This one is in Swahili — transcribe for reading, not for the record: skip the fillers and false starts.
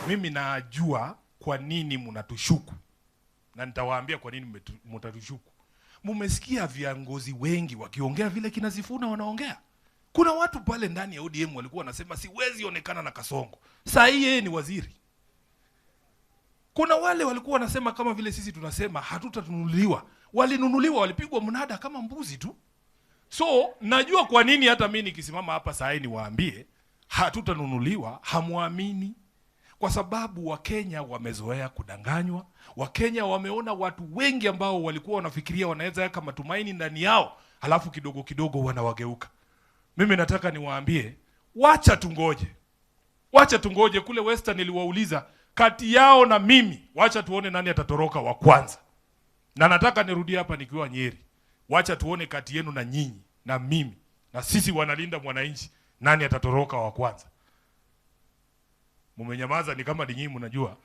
Mimi najua kwa nini mnatushuku. Na nitawaambia kwa nini mtatushuku. Mumesikia viongozi wengi wakiongea vile kina Sifuna wanaongea. Kuna watu pale ndani ya ODM walikuwa wanasema siwezi onekana na Kasongo. Sasa hii yeye ni waziri. Kuna wale walikuwa wanasema kama vile sisi tunasema hatutanunuliwa. Walinunuliwa, walipigwa mnada kama mbuzi tu. So, najua kwa nini hata mimi nikisimama hapa saa hii niwaambie hatutanunuliwa, hamuamini. Kwa sababu Wakenya wamezoea kudanganywa. Wakenya wameona watu wengi ambao walikuwa wanafikiria wanaweza weka matumaini ndani yao, halafu kidogo kidogo wanawageuka. Mimi nataka niwaambie, wacha tungoje. Wacha tungoje. Kule Western niliwauliza kati yao na mimi, wacha tuone nani atatoroka wa kwanza. Na nataka nirudie hapa nikiwa Nyeri. Wacha tuone kati yenu na nyinyi na mimi na sisi wanalinda mwananchi nani atatoroka wa kwanza. Mumenyamaza ni kama nyinyi mnajua.